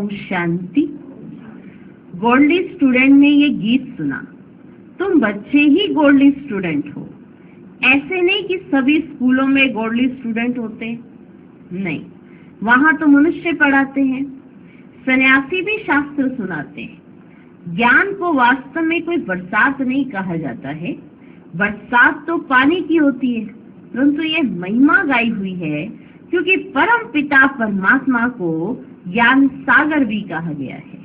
Om Shanti. Goldy student ने ये गीत सुना। तुम बच्चे ही गोल्डी स्टूडेंट हो। ऐसे नहीं कि सभी स्कूलों में गोल्डी स्टूडेंट होते, नहीं, वहां तो मनुष्य पढ़ाते हैं, सन्यासी भी शास्त्र सुनाते हैं। ज्ञान को वास्तव में कोई बरसात नहीं कहा जाता है। बरसात तो पानी की होती है, परंतु ये महिमा गाई हुई है क्योंकि परम पिता परमात्मा को ज्ञान सागर भी कहा गया है।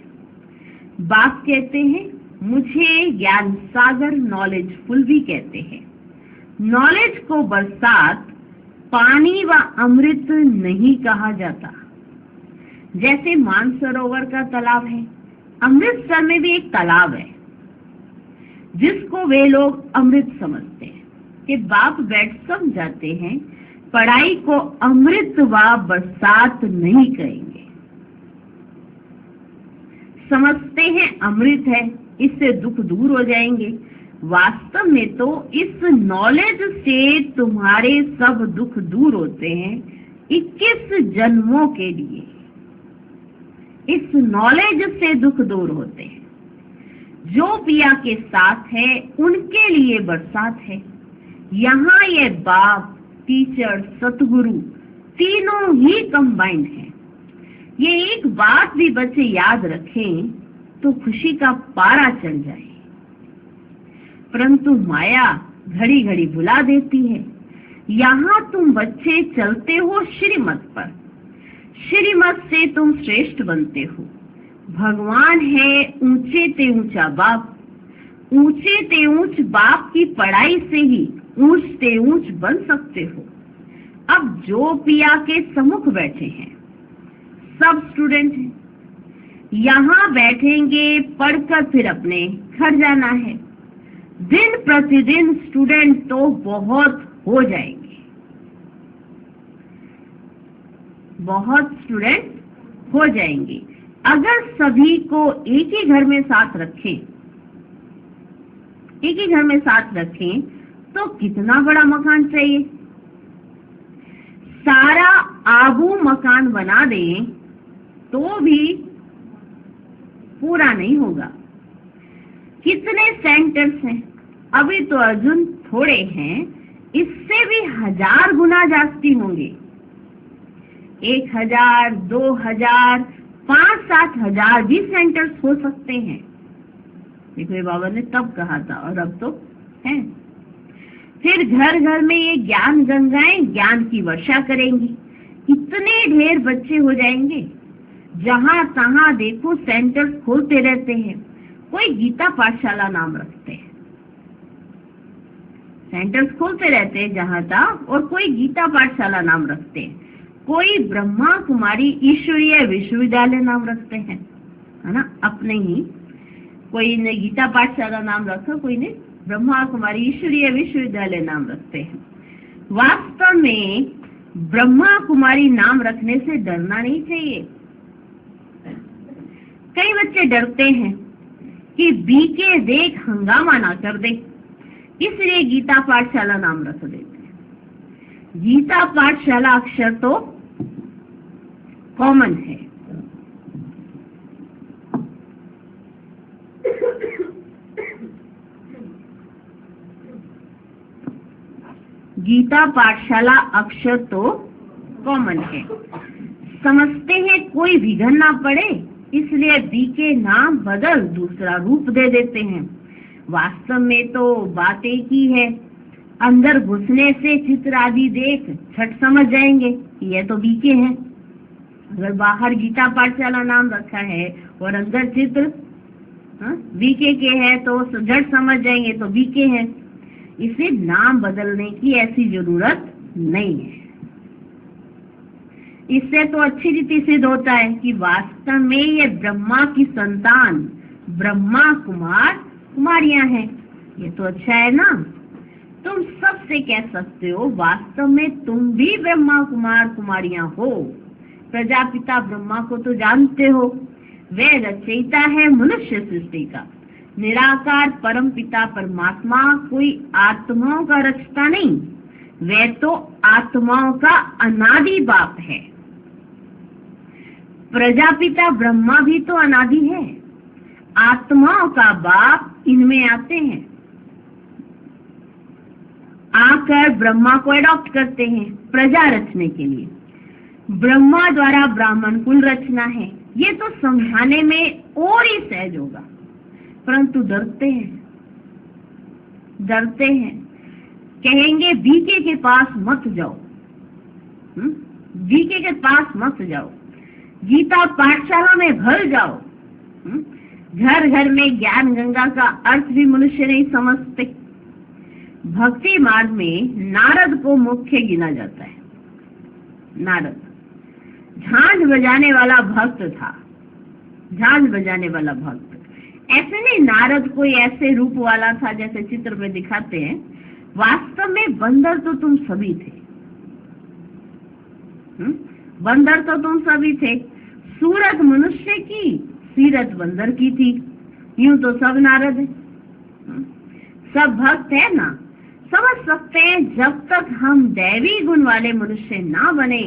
बाप कहते हैं मुझे ज्ञान सागर नॉलेजफुल भी कहते हैं। नॉलेज को बरसात, पानी व अमृत नहीं कहा जाता। जैसे मानसरोवर का तालाब है, अमृतसर में भी एक तालाब है जिसको वे लोग अमृत समझते हैं कि बाप बैठ समझाते हैं पढ़ाई को अमृत व बरसात नहीं कहेंगे। समझते हैं अमृत है, इससे दुख दूर हो जाएंगे। वास्तव में तो इस नॉलेज से तुम्हारे सब दुख दूर होते हैं 21 जन्मों के लिए। इस नॉलेज से दुख दूर होते हैं। जो पिया के साथ है उनके लिए बरसात है। यहाँ ये बाप, टीचर, सतगुरु तीनों ही कंबाइंड हैं। ये एक बात भी बच्चे याद रखें तो खुशी का पारा चढ़ जाए। परंतु माया घड़ी घड़ी बुला देती है। यहाँ तुम बच्चे चलते हो श्रीमत पर, श्रीमत से तुम श्रेष्ठ बनते हो। भगवान है ऊंचे ते ऊंचा बाप, ऊंचे ते ऊंच बाप की पढ़ाई से ही ऊंच ते ऊंच बन सकते हो। अब जो पिया के सम्मुख बैठे हैं सब स्टूडेंट हैं। यहाँ बैठेंगे, पढ़कर फिर अपने घर जाना है। दिन प्रतिदिन स्टूडेंट तो बहुत हो जाएंगे, बहुत स्टूडेंट हो जाएंगे। अगर सभी को एक ही घर में साथ रखें, एक ही घर में साथ रखें तो कितना बड़ा मकान चाहिए। सारा आबू मकान बना दें तो भी पूरा नहीं होगा। कितने सेंटर्स हैं, अभी तो अर्जुन थोड़े हैं, इससे भी 1000 गुना जास्ती होंगे। 1000, 2000, 5-7 हजार भी सेंटर्स हो सकते हैं। देखो बाबा ने तब कहा था और अब तो है। फिर घर घर में ये ज्ञान गंगाएं ज्ञान की वर्षा करेंगी। कितने ढेर बच्चे हो जाएंगे। जहां तहां देखो सेंटर्स खोलते रहते हैं। कोई गीता पाठशाला नाम रखते हैं, सेंटर्स खोलते रहते हैं जहां तहां, और कोई गीता पाठशाला नाम रखते हैं। कोई ब्रह्मा कुमारी ईश्वरीय विश्वविद्यालय नाम रखते हैं, है ना, अपने ही। कोई ने गीता पाठशाला नाम रखा, कोई ने ब्रह्मा कुमारी ईश्वरीय विश्वविद्यालय नाम रखते हैं। वास्तव में ब्रह्मा कुमारी नाम रखने से डरना नहीं चाहिए। कई बच्चे डरते हैं कि बीके देख हंगामा ना कर दे, इसलिए गीता पाठशाला नाम रख देते हैं। गीता पाठशाला अक्षर तो कॉमन है। गीता पाठशाला अक्षर तो कॉमन है। समझते हैं कोई विघन ना पड़े, इसलिए बी के नाम बदल दूसरा रूप दे देते हैं। वास्तव में तो बात एक ही है। अंदर घुसने से चित्र आदि देख छठ समझ जाएंगे कि यह तो बीके है। अगर बाहर गीता पाठशाला नाम रखा है और अंदर चित्र बीके के है तो झट समझ जाएंगे तो बीके है। इसे नाम बदलने की ऐसी जरूरत नहीं है। इससे तो अच्छी रीति सिद्ध होता है कि वास्तव में ये ब्रह्मा की संतान ब्रह्मा कुमार कुमारियां हैं। ये तो अच्छा है ना। तुम सबसे कह सकते हो वास्तव में तुम भी ब्रह्मा कुमार कुमारियां हो। प्रजापिता ब्रह्मा को तो जानते हो, वे रचयिता है मनुष्य सृष्टि का। निराकार परम पिता परमात्मा कोई आत्माओं का रचता नहीं, वे तो आत्माओं का अनादि बाप है। प्रजापिता ब्रह्मा भी तो अनादि है, आत्माओं का बाप इनमें आते हैं, आकर ब्रह्मा को एडॉप्ट करते हैं प्रजा रचने के लिए। ब्रह्मा द्वारा ब्राह्मण कुल रचना है, ये तो समझाने में और ही सहज होगा, परंतु डरते हैं, कहेंगे बीके के पास मत जाओ, बीके के पास मत जाओ, गीता पाठशाला में भर जाओ। घर घर में ज्ञान गंगा का अर्थ भी मनुष्य नहीं समझते। भक्ति मार्ग में नारद को मुख्य गिना जाता है। नारद झांझ बजाने वाला भक्त था, झांझ बजाने वाला भक्त। ऐसे नहीं नारद कोई ऐसे रूप वाला था जैसे चित्र में दिखाते हैं, वास्तव में बंदर तो तुम सभी थे। बंदर तो तुम सभी थे। सूरत मनुष्य की, सीरत बंदर की थी। यूं तो सब नारद है, सब भक्त है ना। समझ सकते हैं जब तक हम दैवी गुण वाले मनुष्य ना बने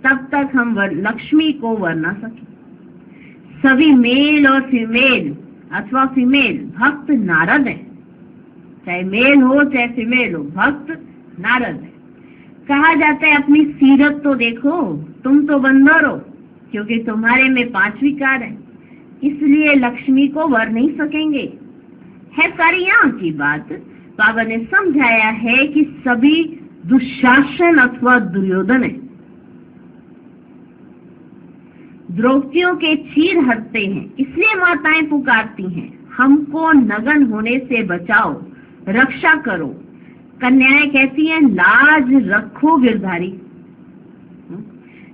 तब तक हम लक्ष्मी को वर ना सके। सभी मेल और फीमेल अथवा फीमेल भक्त नारद है, चाहे मेल हो चाहे फीमेल हो, भक्त नारद है। कहा जाता है अपनी सीरत तो देखो, तुम तो बंदर हो, क्योंकि तुम्हारे में 5 विकार है, इसलिए लक्ष्मी को वर नहीं सकेंगे। है सारी यहाँ की बात। बाबा ने समझाया है कि सभी दुशासन अथवा दुर्योधन है, द्रौपदियों के चीर हरते हैं, इसलिए माताएं पुकारती हैं हमको नगन होने से बचाओ, रक्षा करो। कन्याएं कहती हैं लाज रखो गिरधारी।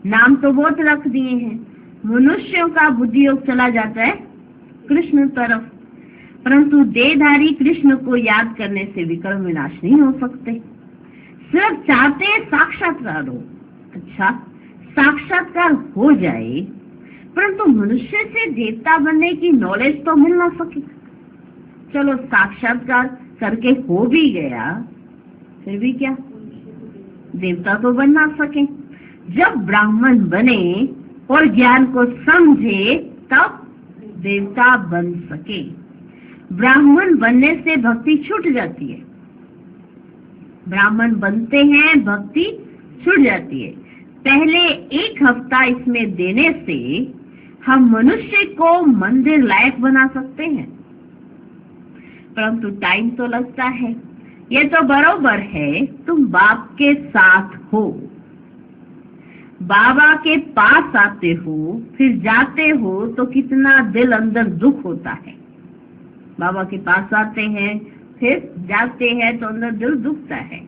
नाम तो बहुत रख दिए हैं। मनुष्यों का बुद्धि योग चला जाता है कृष्ण तरफ, परंतु देहधारी कृष्ण को याद करने से विकर्म विनाश नहीं हो सकते। सिर्फ चाहते हैं साक्षात्कार हो। अच्छा, साक्षात्कार हो जाए, परंतु मनुष्य से देवता बनने की नॉलेज तो मिल ना सके। चलो साक्षात्कार करके हो भी गया, फिर भी क्या, देवता तो बन ना सके। जब ब्राह्मण बने और ज्ञान को समझे तब देवता बन सके। ब्राह्मण बनने से भक्ति छूट जाती है। ब्राह्मण बनते हैं, भक्ति छूट जाती है। पहले 1 हफ्ता इसमें देने से हम मनुष्य को मंदिर लायक बना सकते हैं, परंतु टाइम तो लगता है। ये तो बरोबर है तुम बाप के साथ हो, बाबा के पास आते हो, फिर जाते हो तो कितना दिल अंदर दुख होता है। बाबा के पास आते हैं, फिर जाते हैं तो अंदर दिल दुखता है।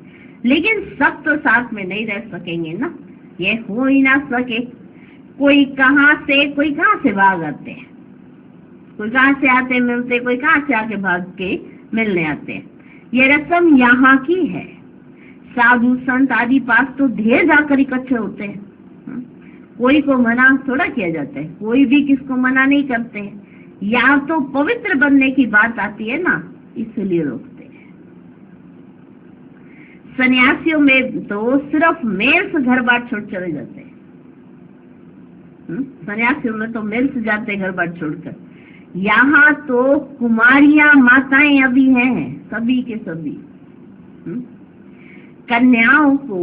लेकिन सब तो साथ में नहीं रह सकेंगे ना, ये हो ही ना सके। कोई कहाँ से भाग आते हैं, कोई कहाँ से आते मिलते, कोई कहाँ से आके भाग के मिलने आते हैं। ये रस्म यहाँ की है। साधु संत आदि पास तो ढेर जाकर इकट्ठे होते हैं। कोई को मना थोड़ा किया जाता है, कोई भी किसको मना नहीं करते हैं। यहाँ तो पवित्र बनने की बात आती है ना, इसलिए रोकते हैं। सन्यासियों में तो सिर्फ मेल से घर बार छोड़ चले जाते हैं। सन्यासियों में तो मेल से जाते घर बार छोड़कर। यहाँ तो कुमारियां माताएं अभी हैं, सभी के सभी। कन्याओं को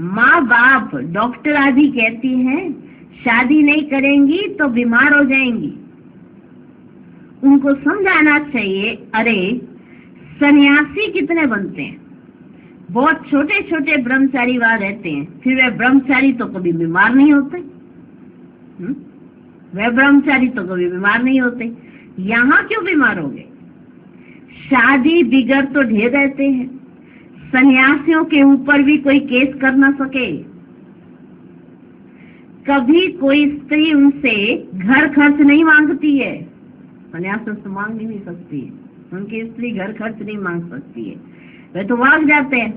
माँ बाप डॉक्टर आदि कहती हैं शादी नहीं करेंगी तो बीमार हो जाएंगी। उनको समझाना चाहिए, अरे सन्यासी कितने बनते हैं, बहुत छोटे छोटे ब्रह्मचारी वहां रहते हैं, फिर वे ब्रह्मचारी तो कभी बीमार नहीं होते। वे ब्रह्मचारी तो कभी बीमार नहीं होते, यहाँ क्यों बीमार हो गए? शादी बिगड़ तो ढेर रहते हैं, सन्यासियों के ऊपर भी कोई केस कर ना सके। कभी कोई स्त्री उनसे घर खर्च नहीं मांगती है, सन्यासी तो मांग नहीं सकती है, उनकी स्त्री घर खर्च नहीं मांग सकती है, वे तो भाग जाते हैं।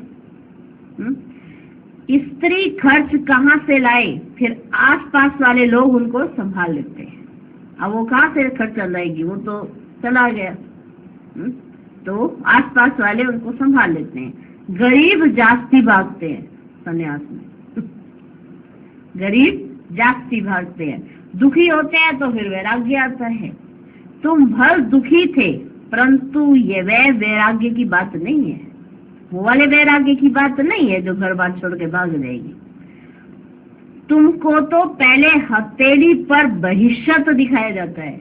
स्त्री खर्च कहाँ से लाए, फिर आसपास वाले लोग उनको संभाल लेते हैं। अब वो कहाँ से खर्चा लाएगी, वो तो चला गया। तो आसपास वाले उनको संभाल लेते हैं। गरीब जास्ती भागते हैं सन्यास में, गरीब जास्ती भागते हैं। दुखी होते हैं तो फिर वैराग्य आता है। तुम भर दुखी थे, परंतु ये वैराग्य की बात नहीं है, वो वाले वैराग्य की बात नहीं है जो घर बार छोड़ के भाग जाएगी। तुमको तो पहले हथेली पर बहिष्यत दिखाया जाता है।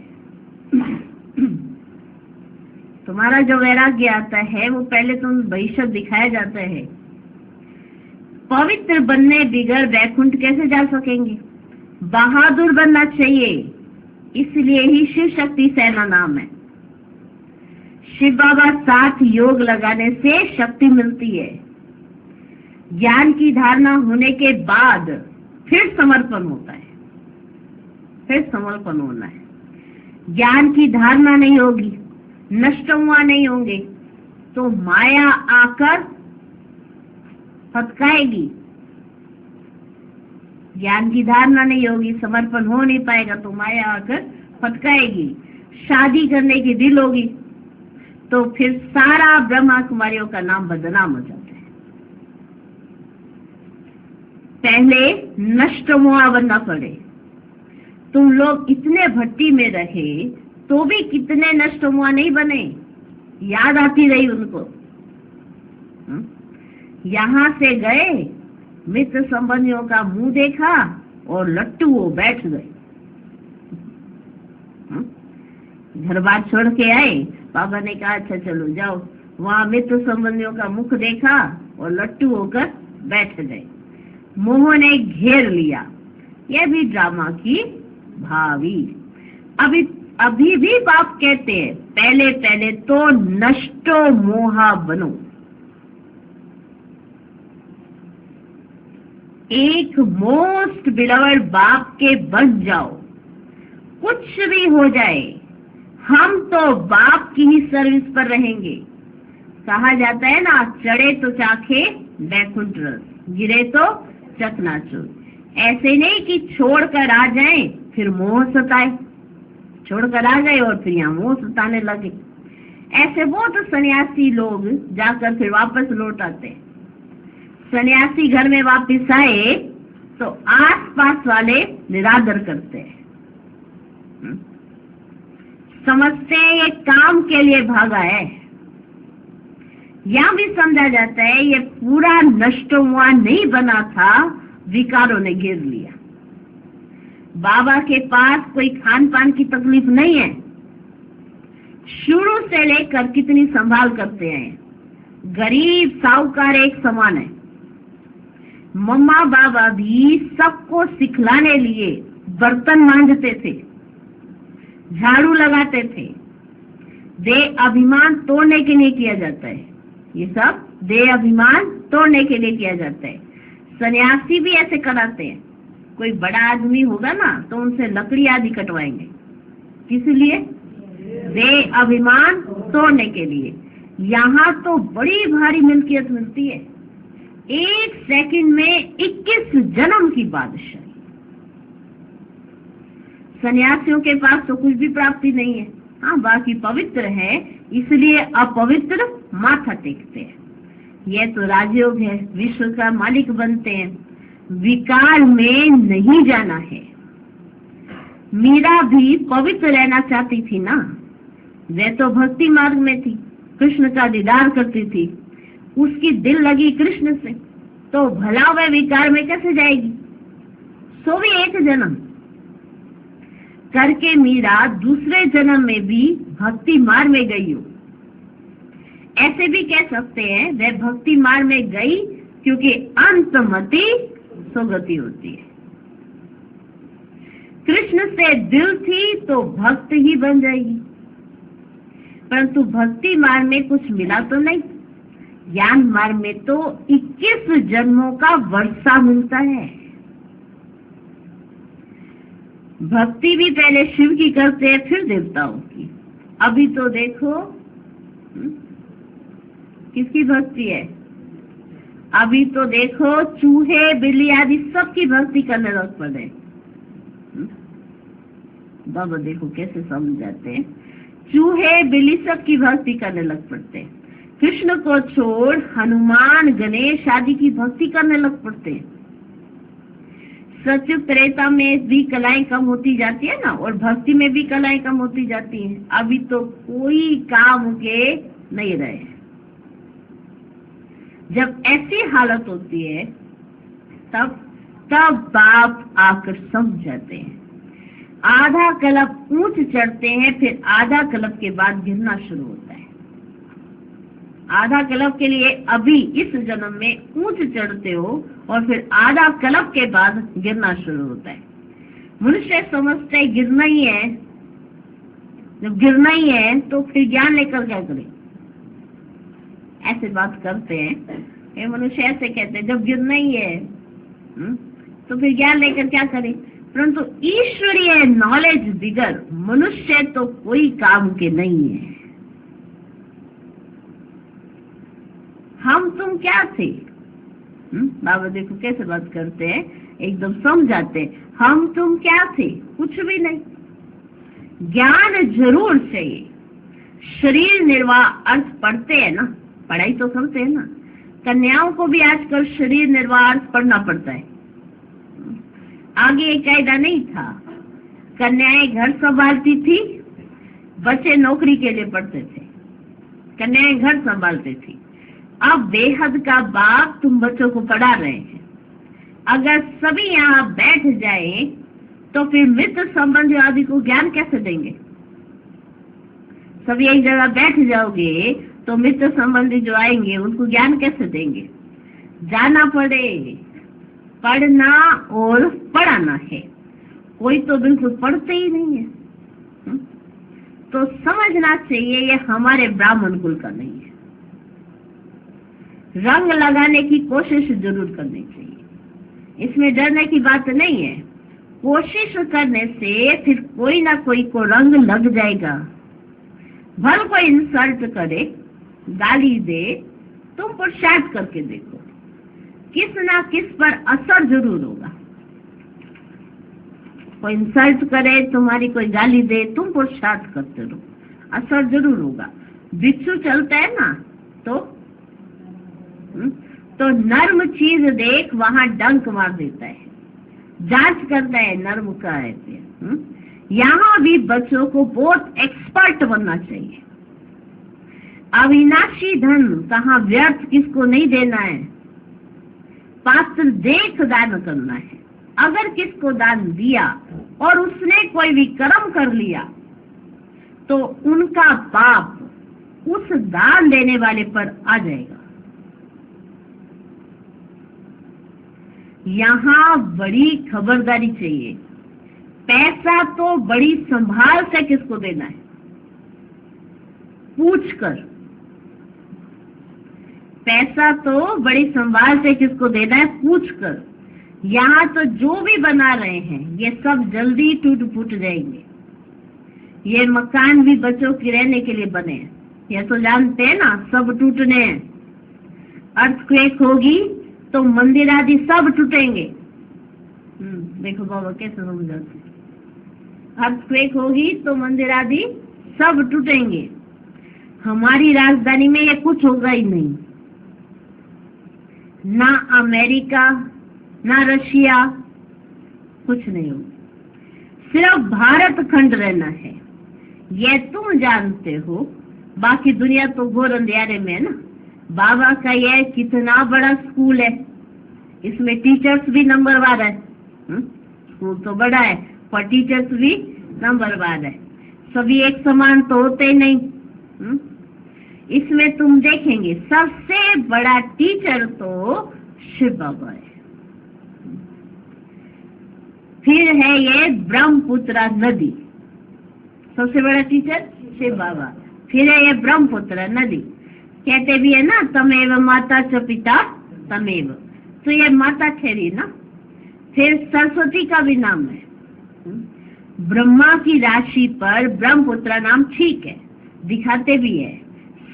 तुम्हारा जो वैराग्य आता है वो पहले तुम बहिष्यत दिखाया जाता है। पवित्र बनने बिगड़ वैकुंठ कैसे जा सकेंगे? बहादुर बनना चाहिए, इसलिए ही शिव शक्ति सेना नाम है। शिव बाबा साथ योग लगाने से शक्ति मिलती है। ज्ञान की धारणा होने के बाद फिर समर्पण होता है, फिर समर्पण होना है। ज्ञान की धारणा नहीं होगी, नष्ट हुआ नहीं होंगे तो माया आकर फटकाएगी। ज्ञान की धारणा नहीं होगी, समर्पण हो नहीं पाएगा तो माया आकर फटकाएगी। शादी करने की दिल होगी तो फिर सारा ब्रह्मा कुमारियों का नाम बदनाम हो जाता है। पहले नष्ट मुआ बनना पड़े। तुम लोग इतने भट्टी में रहे तो भी कितने नष्ट मुआ नहीं बने, याद आती रही उनको। यहां से गए, मित्र संबंधियों का मुंह देखा और लट्टू वो बैठ गए। घर बार छोड़ के आए, बाबा ने कहा अच्छा चलो जाओ। वहां मित्र संबंधियों का मुख देखा और लट्टू होकर बैठ गए। मोह ने घेर लिया। यह भी ड्रामा की भावी। अभी भी बाप कहते हैं पहले पहले तो नष्टो मोहा बनो। एक मोस्ट बिलवर्ड बाप के बन जाओ। कुछ भी हो जाए हम तो बाप की ही सर्विस पर रहेंगे। कहा जाता है ना, चढ़े तो चाखे बैकुंठ रस, गिरे तो चकनाचूर। ऐसे नहीं कि छोड़कर आ जाएं फिर मोह सताए, छोड़कर आ गए और फिर यहाँ मोह सताने लगे। ऐसे बहुत सन्यासी लोग जाकर फिर वापस लौट आते हैं। सन्यासी घर में वापस आए तो आसपास वाले निरादर करते हैं, समझते हैं ये काम के लिए भागा है। यहाँ भी समझा जाता है ये पूरा नष्ट हुआ नहीं बना था, विकारों ने घेर लिया। बाबा के पास कोई खान पान की तकलीफ नहीं है, शुरू से लेकर कितनी संभाल करते हैं। गरीब साहूकार एक समान है। मम्मा बाबा भी सबको सिखलाने लिए बर्तन मांजते थे, झाड़ू लगाते थे। देह अभिमान तोड़ने के लिए किया जाता है, ये सब देह अभिमान तोड़ने के लिए किया जाता है। सन्यासी भी ऐसे कराते हैं। कोई बड़ा आदमी होगा ना तो उनसे लकड़ी आदि कटवाएंगे, किस लिए? देह अभिमान तोड़ने के लिए। यहाँ तो बड़ी भारी मिल्कियत मिलती है, 1 सेकंड में 21 जन्म की बादशाही। सन्यासियों के पास तो कुछ भी प्राप्ति नहीं है। हाँ, बाकी पवित्र है इसलिए अपवित्र माथा टेकते हैं। यह तो राजयोग है, विश्व का मालिक बनते हैं। विकार में नहीं जाना है। मीरा भी पवित्र रहना चाहती थी ना, वह तो भक्ति मार्ग में थी, कृष्ण का दीदार करती थी, उसकी दिल लगी कृष्ण से, तो भला वह विकार में कैसे जाएगी? सो भी 1 जन्म करके मीरा दूसरे जन्म में भी भक्ति मार्ग में गई हो। ऐसे भी कह सकते हैं वह भक्ति मार्ग में गई क्योंकि अंतमति सुगति होती है। कृष्ण से दिल थी तो भक्त ही बन जाएगी, परंतु भक्ति मार्ग में कुछ मिला तो नहीं। ज्ञान मार्ग में तो 21 जन्मों का वर्षा मिलता है। भक्ति भी पहले शिव की करते हैं फिर देवताओं की। अभी तो देखो किसकी भक्ति है? अभी तो देखो चूहे बिल्ली आदि सबकी भक्ति करने लग पड़े। बाबा देखो कैसे समझ जाते हैं। चूहे बिल्ली सबकी भक्ति करने लग पड़ते हैं। कृष्ण को छोड़ हनुमान गणेश आदि की भक्ति करने लग पड़ते हैं। सत्य त्रेता में भी कलाएं कम होती जाती है ना, और भक्ति में भी कलाएं कम होती जाती हैं। अभी तो कोई काम के नहीं रहे। जब ऐसी हालत होती है तब बाप आकर समझ जाते हैं। आधा कल्प ऊंच चढ़ते हैं, फिर आधा कल्प के बाद गिरना शुरू होता है। आधा कल्प के लिए अभी इस जन्म में ऊंच चढ़ते हो, और फिर आधा कल्प के बाद गिरना शुरू होता है। मनुष्य समझते है गिरना ही है। जब गिरना ही है तो फिर ज्ञान लेकर क्या करें? ऐसे बात करते हैं ये मनुष्य, ऐसे कहते हैं जब गिरना ही है तो फिर ज्ञान लेकर क्या करें। परंतु ईश्वरीय नॉलेज बिगर मनुष्य तो कोई काम के नहीं है। हम तुम क्या थे? बाबा देखो कैसे बात करते हैं, एकदम समझाते। हम तुम क्या थे? कुछ भी नहीं। ज्ञान जरूर चाहिए। शरीर निर्वाह अर्थ पढ़ते हैं ना, पढ़ाई तो करते हैं ना। कन्याओं को भी आजकल शरीर निर्वाह अर्थ पढ़ना पड़ता है। आगे एक कायदा नहीं था। कन्याएं घर संभालती थी, बच्चे नौकरी के लिए पढ़ते थे। कन्याएं घर संभालती थी। अब बेहद का बाप तुम बच्चों को पढ़ा रहे हैं। अगर सभी यहाँ बैठ जाए तो फिर मित्र संबंधी आदि को ज्ञान कैसे देंगे? सभी एक जगह बैठ जाओगे तो मित्र संबंधी जो आएंगे उनको ज्ञान कैसे देंगे? जाना पड़े, पढ़ना और पढ़ाना है। कोई तो बिल्कुल पढ़ते ही नहीं है। तो समझना चाहिए ये हमारे ब्राह्मण कुल का नहीं है। रंग लगाने की कोशिश जरूर करनी चाहिए, इसमें डरने की बात नहीं है। कोशिश करने से फिर कोई ना कोई को रंग लग जाएगा। भल कोई इंसल्ट करे, गाली दे, तुम पुरुषार्थ करके देखो, किस ना किस पर असर जरूर होगा। कोई इंसल्ट करे, तुम्हारी कोई गाली दे, तुम पुरुषार्थ करते रहो, असर जरूर होगा। बिच्छू चलता है ना तो नर्म चीज देख वहां डंक मार देता है, जांच करता है नर्म का है। यहाँ भी बच्चों को बहुत एक्सपर्ट बनना चाहिए। अविनाशी धन कहाँ व्यर्थ किसको नहीं देना है, पात्र देख दान करना है। अगर किसको दान दिया और उसने कोई भी कर्म कर लिया तो उनका पाप उस दान देने वाले पर आ जाएगा। यहाँ बड़ी खबरदारी चाहिए। पैसा तो बड़ी संभाल से किसको देना है, पूछ कर। पैसा तो बड़ी संभाल से किसको देना है, पूछ कर। यहाँ तो जो भी बना रहे हैं ये सब जल्दी टूट फूट जाएंगे। ये मकान भी बच्चों के रहने के लिए बने हैं, ये तो जानते हैं ना, सब टूटने हैं। अर्थक्वेक होगी तो मंदिर आदि सब टूटेंगे। देखो बाबा कैसे समझाते हैं। अर्थक्वेक होगी तो मंदिर आदि सब टूटेंगे। हमारी राजधानी में ये कुछ होगा ही नहीं। ना अमेरिका ना रशिया, कुछ नहीं होगा। सिर्फ भारत खंड रहना है, ये तुम जानते हो। बाकी दुनिया तो घोर अंधेरे में है ना। बाबा का ये कितना बड़ा स्कूल है, इसमें टीचर्स भी नंबरवार है। स्कूल तो बड़ा है पर टीचर्स भी नंबरवार है। सभी एक समान तो होते ही नहीं। इसमें तुम देखेंगे सबसे बड़ा टीचर तो शिव बाबा है। फिर है ये ब्रह्मपुत्रा नदी, सबसे बड़ा टीचर शिव बाबा। फिर है ये ब्रह्मपुत्रा नदी। कहते भी है ना, तमेव माता च पिता तमेव, तो ये माता ठहरी ना। फिर सरस्वती का भी नाम है। ब्रह्मा की राशि पर ब्रह्मपुत्रा नाम ठीक है, दिखाते भी है।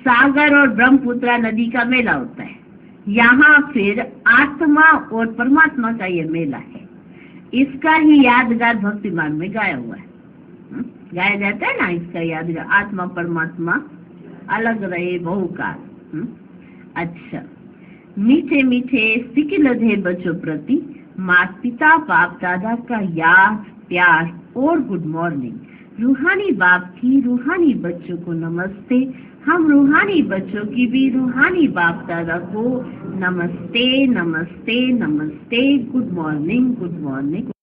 सागर और ब्रह्मपुत्रा नदी का मेला होता है। यहाँ फिर आत्मा और परमात्मा का ये मेला है। इसका ही यादगार भक्तिमान में गाया हुआ है। गाया जाता है ना इसका यादगार, आत्मा परमात्मा अलग रहे बहुकाल। अच्छा, मीठे मीठे सिकिलधे बच्चों प्रति माता पिता बाप दादा का याद, प्यार और गुड मॉर्निंग। रूहानी बाप की रूहानी बच्चों को नमस्ते। हम रूहानी बच्चों की भी रूहानी बाप दादा को नमस्ते नमस्ते नमस्ते। Good morning, good morning.